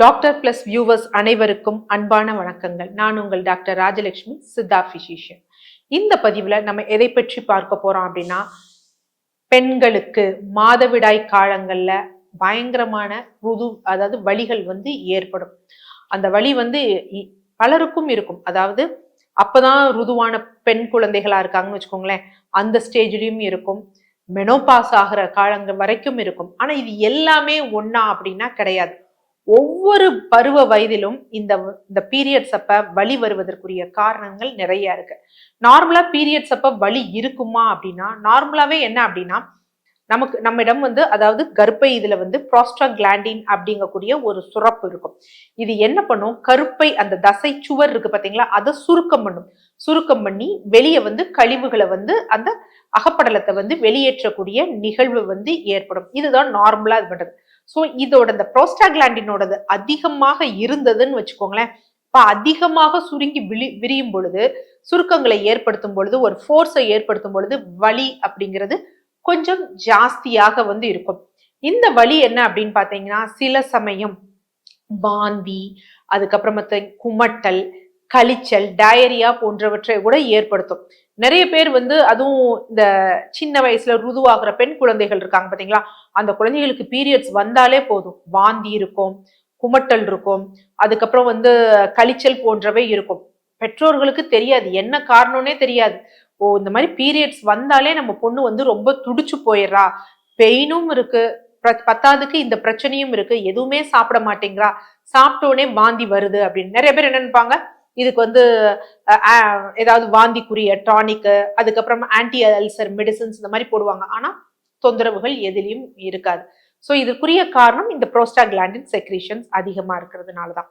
Doctor plus viewers அனைவருக்கும் அன்பான வணக்கங்கள். நான் உங்கள் டாக்டர் ராஜலட்சுமி, சித்தா பிசிஷியன். இந்த பதிவுல நம்ம எதை பற்றி பார்க்க போறோம் அப்படின்னா, பெண்களுக்கு மாதவிடாய் காலங்கள்ல பயங்கரமான அதாவது வலிகள் ஏற்படும். அந்த வலி பலருக்கும் இருக்கும். அதாவது அப்பதான் ருதுவான பெண் குழந்தைகளா இருக்காங்கன்னு வச்சுக்கோங்களேன், அந்த ஸ்டேஜ்லயும் இருக்கும், மெனோபாஸ் ஆகிற காலங்கள் வரைக்கும் இருக்கும். ஆனா இது எல்லாமே ஒன்னா அப்படின்னா கிடையாது. ஒவ்வொரு பருவ வயதிலும் இந்த பீரியட்ஸ் அப்ப வலி வருவதற்குரிய காரணங்கள் நிறைய இருக்கு. நார்மலா பீரியட்ஸ் அப்ப வலி இருக்குமா அப்படின்னா, நார்மலாவே என்ன அப்படின்னா, நம்மிடம் அதாவது கர்ப்பை இதுல ப்ரோஸ்டாகிளாண்டின் அப்படிங்கக்கூடிய ஒரு சுரப்பு இருக்கும். இது என்ன பண்ணும், கருப்பை அந்த தசை சுவர் இருக்கு பாத்தீங்களா, அதை சுருக்கம் பண்ணும். சுருக்கம் பண்ணி வெளியே கழிவுகளை அந்த அகப்படலத்தை வெளியேற்றக்கூடிய நிகழ்வு ஏற்படும். இதுதான் நார்மலா இது பண்றது. ஸோ இதோட இந்த ப்ரோஸ்டாகிளாண்டினோடது அதிகமாக இருந்ததுன்னு வச்சுக்கோங்களேன், இப்போ அதிகமாக சுருங்கி விரியும் பொழுது, சுருக்கங்களை ஏற்படுத்தும் பொழுது, ஒரு ஃபோர்ஸை ஏற்படுத்தும் பொழுது வலி அப்படிங்கிறது கொஞ்சம் ஜாஸ்தியாக இருக்கும். இந்த வலி என்ன அப்படின்னு பாத்தீங்கன்னா, சில சமயம் வாந்தி, அதுக்கப்புறமத்த குமட்டல், கழிச்சல், டயரியா போன்றவற்றை கூட ஏற்படுத்தும். நிறைய பேர் அதுவும் இந்த சின்ன வயசுல ருதுவாகிற பெண் குழந்தைகள் இருக்காங்க பாத்தீங்களா, அந்த குழந்தைகளுக்கு பீரியட்ஸ் வந்தாலே போதும், வாந்தி இருக்கும், குமட்டல் இருக்கும், அதுக்கப்புறம் கழிச்சல் போன்றவை இருக்கும். பெற்றோர்களுக்கு தெரியாது, என்ன காரணம்னே தெரியாது. ஓ, இந்த மாதிரி பீரியட்ஸ் வந்தாலே நம்ம பொண்ணு ரொம்ப துடிச்சு போயிடுறா, பெயினும் இருக்கு, பத்தாவதுக்கு இந்த பிரச்சனையும் இருக்கு, எதுவுமே சாப்பிட மாட்டேங்கிறா, சாப்பிட்டோடனே வாந்தி வருது அப்படின்னு நிறைய பேர் என்ன நினைப்பாங்க, இதுக்கு ஏதாவது வாந்திக்குரிய டானிக்கு, அதுக்கப்புறம் ஆன்டி அல்சர் மெடிசன்ஸ் இந்த மாதிரி போடுவாங்க. ஆனா தொந்தரவுகள் எதிலையும் இருக்காது. ஸோ இதுக்குரிய காரணம் இந்த ப்ரோஸ்டாகிளாண்டின் செக்ரீஷன்ஸ் அதிகமா இருக்கிறதுனாலதான்.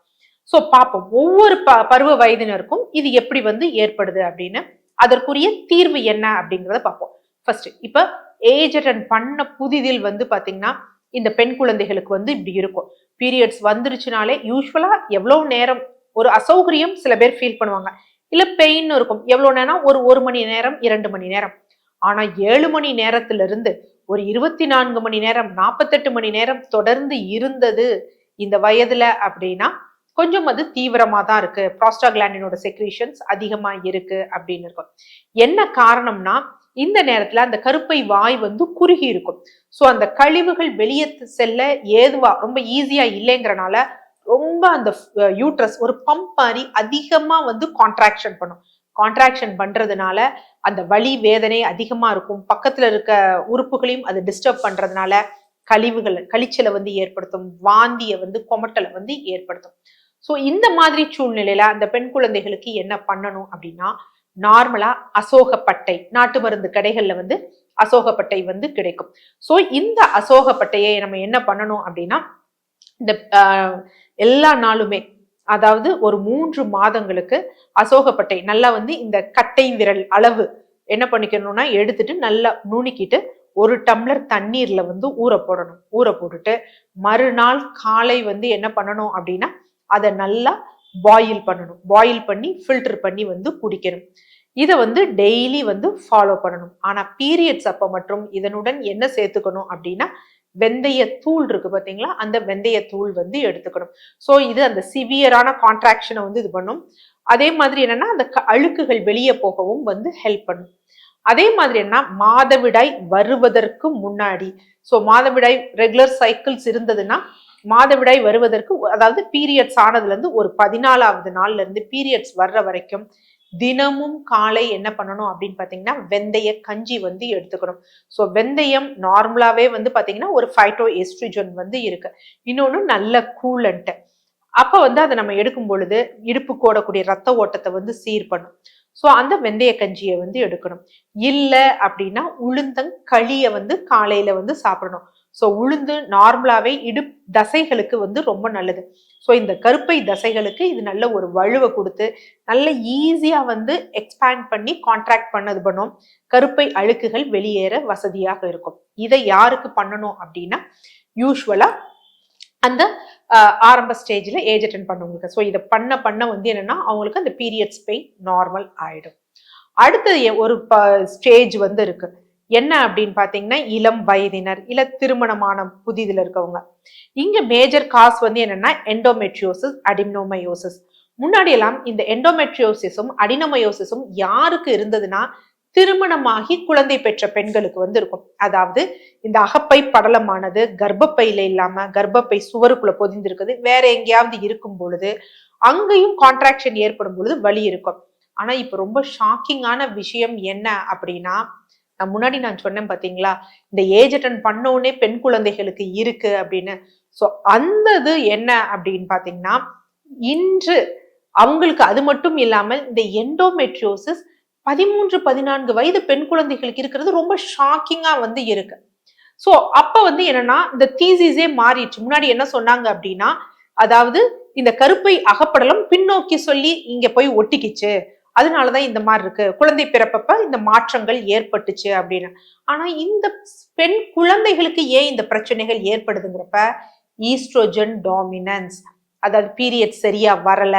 ஸோ பார்ப்போம் ஒவ்வொரு பருவ வயதினருக்கும் இது எப்படி ஏற்படுது அப்படின்னு, அதற்குரிய தீர்வு என்ன அப்படிங்கிறத பார்ப்போம். ஃபர்ஸ்ட், இப்ப ஏஜ் அட்டன் பண்ண புதிதில் பாத்தீங்கன்னா, இந்த பெண் குழந்தைகளுக்கு இப்படி இருக்கும். பீரியட்ஸ் வந்துருச்சுனாலே யூஸ்வலா எவ்வளவு நேரம் ஒரு அசௌகரியம் சில பேர் ஃபீல் பண்ணுவாங்க, இல்ல பெயின் இருக்கும். எவ்வளவு நேரம், ஒரு மணி நேரம், 2 மணி நேரம். ஆனா 7 மணி நேரத்துல இருந்து ஒரு 24 மணி நேரம், 48 மணி நேரம் தொடர்ந்து இருந்தது இந்த வயதுல அப்படின்னா கொஞ்சம் தீவிரமா தான் இருக்கு, ப்ரோஸ்டாகிளாண்டினோட செக்ரீஷன்ஸ் அதிகமா இருக்கு அப்படின்னு இருக்கும். என்ன காரணம்னா, இந்த நேரத்துல அந்த கருப்பை வாய் குறுகி இருக்கும். சோ அந்த கழிவுகள் வெளியே செல்ல ஏதுவா ரொம்ப ஈஸியா இல்லைங்கிறனால ரொம்ப அந்த யூட்ரஸ் ஒரு பம்ப் மாதிரி அதிகமா கான்ட்ராக்ஷன் பண்ணும். கான்ட்ராக்ஷன் பண்றதுனால அந்த வலி வேதனை அதிகமா இருக்கும். பக்கத்துல இருக்க உறுப்புகளையும் அது டிஸ்டர்ப் பண்றதுனால கழிச்சலை ஏற்படுத்தும், வாந்திய கொமட்டலை ஏற்படுத்தும். சோ இந்த மாதிரி சூழ்நிலையில அந்த பெண் குழந்தைகளுக்கு என்ன பண்ணணும் அப்படின்னா, நார்மலா அசோகப்பட்டை, நாட்டு மருந்து கடைகள்ல அசோகப்பட்டை கிடைக்கும். சோ இந்த அசோகப்பட்டையை நம்ம என்ன பண்ணணும் அப்படின்னா, இந்த எல்லா நாளுமே, அதாவது ஒரு 3 மாதங்களுக்கு அசோகப்பட்டை நல்லா இந்த கட்டை விரல் அளவு என்ன பண்ணிக்கணும்னா எடுத்துட்டு நல்லா நுணுக்கிட்டு 1 டம்ளர் தண்ணீர்ல ஊற போடணும். ஊற போட்டுட்டு மறுநாள் காலை என்ன பண்ணணும் அப்படின்னா, அதை நல்லா பாயில் பண்ணணும். பாயில் பண்ணி ஃபில்டர் பண்ணி குடிக்கணும். இதை டெய்லி ஃபாலோ பண்ணணும். ஆனா பீரியட்ஸ் அப்ப மற்றும் இதனுடன் என்ன சேர்த்துக்கணும் அப்படின்னா, வெந்தய தூள் இருக்கு பாத்தீங்களா, அந்த வெந்தய தூள் எடுத்துக்கணும். சோ இது அந்த சிவியரான கான்ட்ராக்ஷனை இது பண்ணும். அதே மாதிரி என்னன்னா, அந்த அழுக்குகள் வெளியே போகவும் ஹெல்ப் பண்ணும். அதே மாதிரி என்ன, மாதவிடாய் வருவதற்கு முன்னாடி, சோ மாதவிடாய் ரெகுலர் சைக்கிள்ஸ் இருந்ததுன்னா, மாதவிடாய் வருவதற்கு, அதாவது பீரியட்ஸ் ஆனதுல இருந்து ஒரு 14வது நாள்ல இருந்து பீரியட்ஸ் வர்ற வரைக்கும் தினமும் காலை என்ன பண்ணணும் அப்படின்னு பாத்தீங்கன்னா, வெந்தய கஞ்சி எடுத்துக்கணும். சோ வெந்தயம் நார்மலாவே பாத்தீங்கன்னா ஒரு பைட்டோஎஸ்ட்ரோஜன் இருக்கு. இன்னொன்னு நல்ல கூலண்ட். அப்ப அதை நம்ம எடுக்கும் பொழுது இடுப்பு கோடக்கூடிய ரத்த ஓட்டத்தை சீர் பண்ணும். சோ அந்த வெந்தய கஞ்சியை எடுக்கணும். இல்ல அப்படின்னா உளுந்தங்களிய காலையில சாப்பிடணும். சோ உளுந்து நார்மலாவே தசைகளுக்கு ரொம்ப நல்லது. சோ இந்த கருப்பை தசைகளுக்கு இது நல்ல ஒரு வலுவை கொடுத்து நல்ல ஈஸியா எக்ஸ்பேண்ட் பண்ணி கான்ட்ராக்ட் பண்ணது பண்ணும். கருப்பை அழுக்குகள் வெளியேற வசதியாக இருக்கும். இதை யாருக்கு பண்ணணும் அப்படின்னா, யூஸ்வலா அந்த ஆரம்ப ஸ்டேஜ்ல ஏஜ் அட்டன் பண்ணவங்களுக்கு. ஸோ இதை பண்ண என்னன்னா அவங்களுக்கு அந்த பீரியட்ஸ் பெயின் நார்மல் ஆயிடும். அடுத்தது ஒரு ஸ்டேஜ் இருக்கு. என்ன அப்படின்னு பாத்தீங்கன்னா இளம் வயதினர், இல்ல திருமணமான புதிதில் இருக்கவங்க. இங்க மேஜர் காஸ் வந்து என்னன்னா எண்டோமெட்ரியோசிஸ், அடினோமயோசிஸ். முன்னாடி எல்லாம் இந்த எண்டோமெட்ரியோசிஸும் அடினோமயோசிஸும் யாருக்கு இருந்ததுன்னா திருமணமாகி குழந்தை பெற்ற பெண்களுக்கு வந்து இருக்கும். அதாவது இந்த அகப்பை படலமானது கர்ப்பப்பையில இல்லாம கர்ப்பப்பை சுவருக்குள்ள பொதிந்திருக்குது, வேற எங்கேயாவது இருக்கும் பொழுது அங்கேயும் கான்ட்ராக்ஷன் ஏற்படும் பொழுது வலி இருக்கும். ஆனா இப்ப ரொம்ப ஷாக்கிங்கான விஷயம் என்ன அப்படின்னா, முன்னாடி நான் சொன்னேன் பாத்தீங்களா, இந்த ஏஜ் அட்டன் பண்ண உடனே பெண் குழந்தைகளுக்கு இருக்கு அப்படின்னு. சோ அந்த இது என்ன அப்படின்னு பாத்தீங்கன்னா, இன்று அவங்களுக்கு அது மட்டும் இல்லாமல் இந்த எண்டோமெட்ரியோசிஸ் 13-14 வயது பெண் குழந்தைகளுக்கு இருக்கிறது ரொம்ப ஷாக்கிங்கா வந்து இருக்கு. சோ அப்ப வந்து என்னன்னா இந்த தீசிஸே மாறிடுச்சு. முன்னாடி என்ன சொன்னாங்க அப்படின்னா, அதாவது இந்த கருப்பை அகப்படலம் பின்னோக்கி சொல்லி இங்க போய் ஒட்டிக்கிச்சு, அதனாலதான் இந்த மாதிரி இருக்கு, குழந்தை பிறப்பப்ப இந்த மாற்றங்கள் ஏற்பட்டுச்சு அப்படின்னு. ஆனா இந்த பெண் குழந்தைகளுக்கு ஏன் இந்த பிரச்சனைகள் ஏற்படுதுங்கிறப்ப ஈஸ்ட்ரோஜன் டாமினன்ஸ், அதாவது பீரியட் சரியா வரல,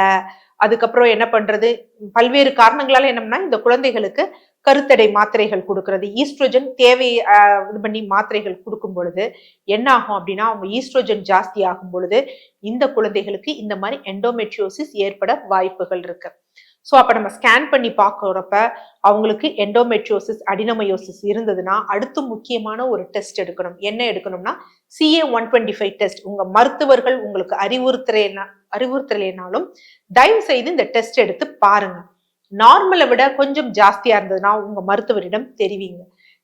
அதுக்கப்புறம் என்ன பண்றது, பல்வேறு காரணங்களால என்னன்னா இந்த குழந்தைகளுக்கு கருத்தடை மாத்திரைகள் கொடுக்கறது, ஈஸ்ட்ரோஜன் தேவை இது பண்ணி மாத்திரைகள் கொடுக்கும் பொழுது என்ன ஆகும் அப்படின்னா, அவங்க ஈஸ்ட்ரோஜன் ஜாஸ்தி ஆகும் பொழுது இந்த குழந்தைகளுக்கு இந்த மாதிரி எண்டோமெட்ரியோசிஸ் ஏற்பட வாய்ப்புகள் இருக்கு. ஸோ அப்ப நம்ம ஸ்கேன் பண்ணி பார்க்கறப்ப அவங்களுக்கு எண்டோமெட்ரியோசிஸ், அடினோமயோசிஸ் இருந்ததுன்னா அடுத்து முக்கியமான ஒரு டெஸ்ட் எடுக்கணும். என்ன எடுக்கணும்னா CA-125 டெஸ்ட். உங்க மருத்துவர்கள் உங்களுக்கு அறிவுறுத்தலைனாலும் தயவு செய்து இந்த டெஸ்ட் எடுத்து பாருங்க. நார்மலை விட கொஞ்சம் ஜாஸ்தியா இருந்ததுன்னா உங்க மருத்துவரிடம்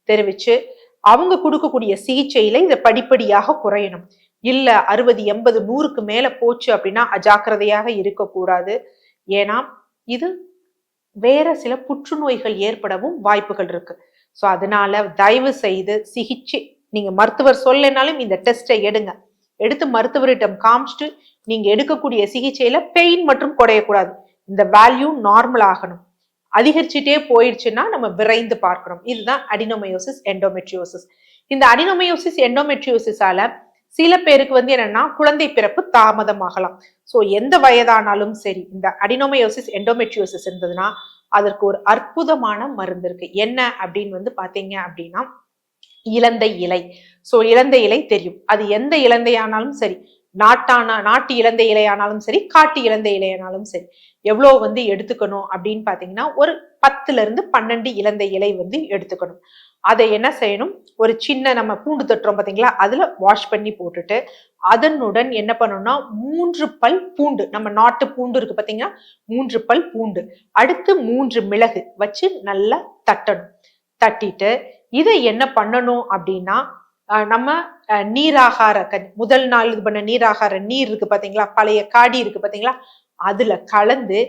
தெரிவிச்சு அவங்க கொடுக்கக்கூடிய சிகிச்சையில இதை படிப்படியாக குறையணும். இல்ல 60, 80, 100க்கு மேல போச்சு அப்படின்னா அஜாக்கிரதையாக இருக்கக்கூடாது. ஏன்னா இது வேற சில புற்றுநோய்கள் ஏற்படவும் வாய்ப்புகள் இருக்கு. சோ அதனால தயவு செய்து சிகிச்சை நீங்க மருத்துவர் சொல்லனாலும் இந்த டெஸ்டை எடுத்து மருத்துவரிடம் காமிச்சிட்டு நீங்க எடுக்கக்கூடிய சிகிச்சையில பெயின் மற்றும் குறையக்கூடாது. இந்த வேல்யூ நார்மல் ஆகணும். அதிகரிச்சுட்டே போயிடுச்சுன்னா நம்ம விரைந்து பார்க்கணும். இதுதான் அடினோமயோசிஸ், எண்டோமெட்ரியோசிஸ். இந்த அடினோமயோசிஸ், எண்டோமெட்ரியோசிஸால சில பேருக்கு வந்து என்னன்னா குழந்தை பிறப்பு தாமதமாகலாம். சோ எந்த வயதானாலும் சரி இந்த அடினோமயோசிஸ், எண்டோமெட்ரியோசிஸ் இருந்ததுன்னா அதற்கு ஒரு அற்புதமான மருந்து இருக்கு. என்ன அப்படின்னு வந்து பாத்தீங்க அப்படின்னா இலந்தை இலை. சோ இலந்தை இலை தெரியும், அது எந்த இலந்தையானாலும் சரி, நாட்டு இலந்தை இலையானாலும் சரி, காட்டு இலந்தை இலையானாலும் சரி, எவ்வளவு வந்து எடுத்துக்கணும் அப்படின்னு பாத்தீங்கன்னா ஒரு 10-12 இலந்தை இலை வந்து எடுத்துக்கணும். அதை என்ன செய்யணும், ஒரு சின்ன நம்ம பூண்டு தட்டுறோம் பாத்தீங்களா, அதுல வாஷ் பண்ணி போட்டுட்டு அதனுடன் என்ன பண்ணணும்னா 3 பல் பூண்டு, நம்ம நாட்டு பூண்டு இருக்கு பாத்தீங்கன்னா 3 பல் பூண்டு, அடுத்து 3 மிளகு வச்சு நல்லா தட்டிட்டு இதை என்ன பண்ணணும் அப்படின்னா நம்ம நீராகார முதல் நாள் இது பண்ண நீராகார நீர் இருக்கு பாத்தீங்களா, பழைய காடி இருக்கு பாத்தீங்களா, அதுல கலந்து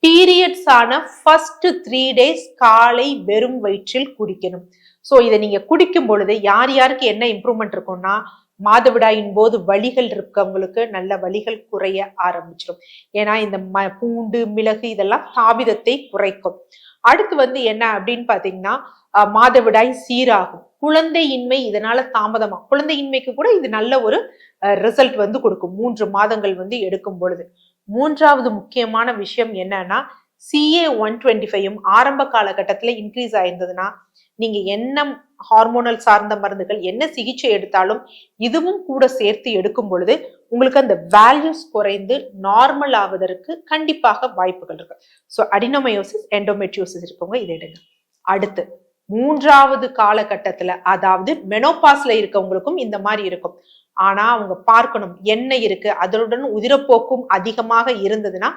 பீரியட்ஸ் ஆன ஃபர்ஸ்ட் 3 days காலை வெறும் வயிற்றில் குடிக்கணும். சோ இதை நீங்க குடிக்கும் பொழுது யாருக்கு என்ன இம்ப்ரூவ்மெண்ட் இருக்கும்னா, மாதவிடாயின் போது வலிகள் இருக்கவங்களுக்கு நல்ல வலிகள் குறைய ஆரம்பிச்சிடும். ஏன்னா இந்த பூண்டு, மிளகு இதெல்லாம் தாபிதத்தை குறைக்கும். அடுத்து வந்து என்ன அப்படின்னு பாத்தீங்கன்னா மாதவிடாய் சீராகும். குழந்தையின்மை இதனால தாமதமா, குழந்தையின்மைக்கு கூட இது நல்ல ஒரு ரிசல்ட் வந்து கொடுக்கும் 3 மாதங்கள் வந்து எடுக்கும் பொழுது. மூன்றாவது முக்கியமான விஷயம் என்னன்னா CA-125 ஆரம்ப காலகட்டத்துல இன்க்ரீஸ் ஆயிருந்ததுன்னா நீங்க என்ன ஹார்மோனல் சார்ந்த மருந்துகள் என்ன சிகிச்சை எடுத்தாலும் இதுவும் கூட சேர்த்து எடுக்கும் பொழுது உங்களுக்கு அந்த வேல்யூஸ் குறைந்து நார்மல் ஆவதற்கு கண்டிப்பாக வாய்ப்புகள் இருக்கு. ஸோ அடினோமயோசிஸ், எண்டோமெட்ரியோசிஸ் இருக்கவங்க இதை எடுங்க. அடுத்து 3வது காலகட்டத்துல, அதாவது மெனோபாஸ்ல இருக்கவங்களுக்கும் இந்த மாதிரி இருக்கும். ஆனா அவங்க பார்க்கணும் என்ன இருக்கு, அதனுடன் உதிரப்போக்கும் அதிகமாக இருந்ததுன்னா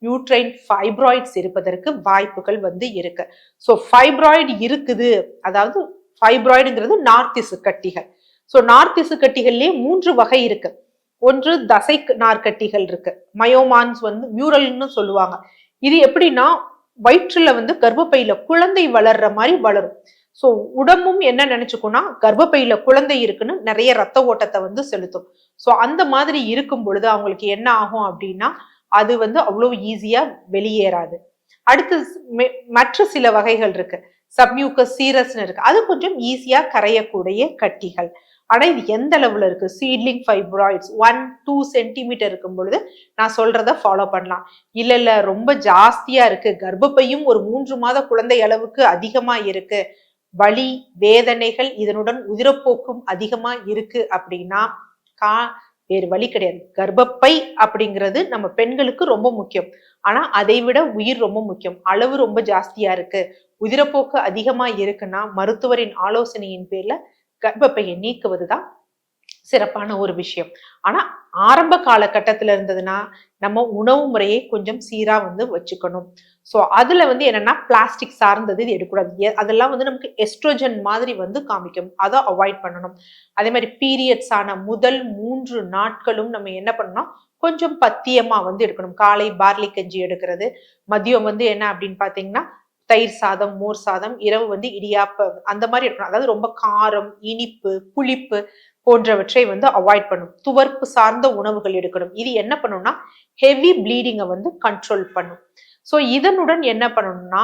யூட்ரைன் ஃபைப்ராய்ட்ஸ் இருப்பதற்கு வாய்ப்புகள் வந்து இருக்கு. ஸோ ஃபைப்ராய்டு இருக்குது, அதாவது ஃபைப்ராய்டுங்கிறது நார்த்திசு கட்டிகள். ஸோ நார்த்திசு கட்டிகள்லயே 3 வகை இருக்கு. ஒன்று தசை நார்க்கட்டிகள் இருக்கு, மயோமான்ஸ் வந்து மியூரல்னு சொல்லுவாங்க. இது எப்படின்னா வயிற்றுல வந்து கர்ப்பப்பையில குழந்தை வளர்ற மாதிரி வளரும். சோ உடம்பும் என்ன நினைச்சுக்கோன்னா கர்ப்பப்பையில குழந்தை இருக்குன்னு நிறைய ரத்த ஓட்டத்தை வந்து செலுத்தும். சோ அந்த மாதிரி இருக்கும் பொழுது அவங்களுக்கு என்ன ஆகும் அப்படின்னா அது வந்து அவ்வளவு ஈஸியா வெளியேறாது. அடுத்து மற்ற சில வகைகள் இருக்கு, சப்மியூக்கஸ் சீரஸ்னு இருக்கு, அது கொஞ்சம் ஈஸியா கரையக்கூடிய கட்டிகள். ஆனா இது எந்த அளவுல இருக்கு, சீட்லிங் ஃபைப்ராய்ட்ஸ் 1-2 சென்டிமீட்டர் இருக்கும் பொழுது நான் சொல்றத ஃபாலோ பண்ணலாம். இல்ல ரொம்ப ஜாஸ்தியா இருக்கு, கர்ப்பப்பையும் ஒரு 3 மாத குழந்தை அளவுக்கு அதிகமா இருக்கு, வலி வேதனைகள் இதனுடன் உதிரப்போக்கும் அதிகமா இருக்கு அப்படின்னா வேறு வழி கிடையாது. கர்ப்பப்பை அப்படிங்கிறது நம்ம பெண்களுக்கு ரொம்ப முக்கியம். ஆனா அதை விட உயிர் ரொம்ப முக்கியம். அளவு ரொம்ப ஜாஸ்தியா இருக்கு, உதிரப்போக்கு அதிகமா இருக்குன்னா மருத்துவரின் ஆலோசனையின் பேர்ல கர்ப்பப்பையை நீக்குவதுதான் சிறப்பான ஒரு விஷயம். ஆனா ஆரம்ப காலகட்டத்துல இருந்ததுன்னா நம்ம உணவு முறையை கொஞ்சம் சீரா வச்சுக்கணும். ஸோ அதுல என்னன்னா பிளாஸ்டிக் சார்ந்தது இது எடுக்கக்கூடாது. அதெல்லாம் நமக்கு எஸ்ட்ரோஜன் மாதிரி காமிக்கும். அதை அவாய்ட் பண்ணணும். அதே மாதிரி பீரியட்ஸ் ஆன முதல் 3 நாட்களும் நம்ம என்ன பண்ணணும், கொஞ்சம் பத்தியமா எடுக்கணும். காலை பார்லி கஞ்சி எடுக்கிறது, மதியம் என்ன அப்படின்னு பாத்தீங்கன்னா தயிர் சாதம், மோர் சாதம், இரவு இடியாப்பம் அந்த மாதிரி இருக்கணும். அதாவது ரொம்ப காரம், இனிப்பு, புளிப்பு போன்றவற்றை அவாய்ட் பண்ணும். துவர்ப்பு சார்ந்த உணவுகள் எடுக்கணும். இது என்ன பண்ணும்னா ஹெவி ப்ளீடிங்கை கண்ட்ரோல் பண்ணும். ஸோ இதனுடன் என்ன பண்ணணும்னா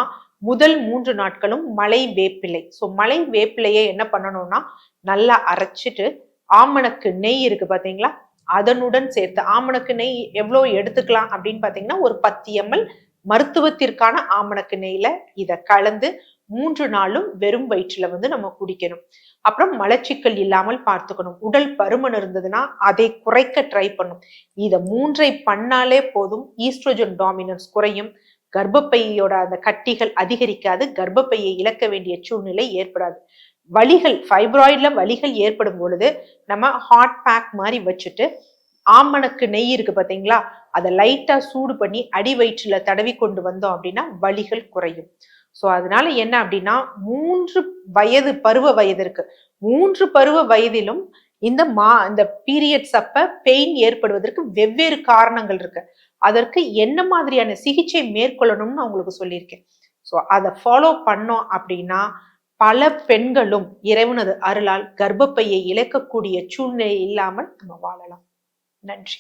முதல் 3 நாட்களும் மலை வேப்பிலை. ஸோ மலை வேப்பிலையை என்ன பண்ணணும்னா நல்லா அரைச்சிட்டு ஆமணக்கு நெய் இருக்கு பாத்தீங்களா, அதனுடன் சேர்த்து ஆமணக்கு நெய் எவ்வளவு எடுத்துக்கலாம் அப்படின்னு பாத்தீங்கன்னா ஒரு 10 ml மருத்துவத்திற்கான ஆமணக்கு நெய்ல இத கலந்து 3 நாளும் வெறும் வயிற்றுல நம்ம குடிக்கணும். அப்புறம் மலச்சிக்கல் இல்லாமல் பார்த்துக்கணும். உடல் பருமன் இருந்ததுன்னா அதை குறைக்க ட்ரை பண்ணும். இத 3ஐ பண்ணாலே போதும், ஈஸ்ட்ரோஜன் டாமினன்ஸ் குறையும், கர்ப்பப்பையோட அந்த கட்டிகள் அதிகரிக்காது, கர்ப்பப்பையை இழக்க வேண்டிய சூழ்நிலை ஏற்படாது. வலிகள், ஃபைப்ராய்ட்ல வலிகள் ஏற்படும் பொழுது நம்ம ஹாட் பேக் மாதிரி வச்சுட்டு ஆமணக்கு நெய் இருக்கு பாத்தீங்களா, அதை லைட்டா சூடு பண்ணி அடி வயிற்றுல தடவி கொண்டு வந்தோம் அப்படின்னா வலிகள் குறையும். ஸோ அதனால என்ன அப்படின்னா 3 வயது பருவ வயது இருக்கு. 3 பருவ வயதிலும் இந்த பீரியட்ஸ் அப்ப பெயின் ஏற்படுவதற்கு வெவ்வேறு காரணங்கள் இருக்கு. அதற்கு என்ன மாதிரியான சிகிச்சை மேற்கொள்ளணும்னு நான் உங்களுக்கு சொல்லியிருக்கேன். ஸோ அதை ஃபாலோ பண்ணோம் அப்படின்னா பல பெண்களும் இறைவனது அருளால் கர்ப்பப்பையை இழக்கக்கூடிய சூழ்நிலை இல்லாமல் நம்ம வாழலாம். நன்றி.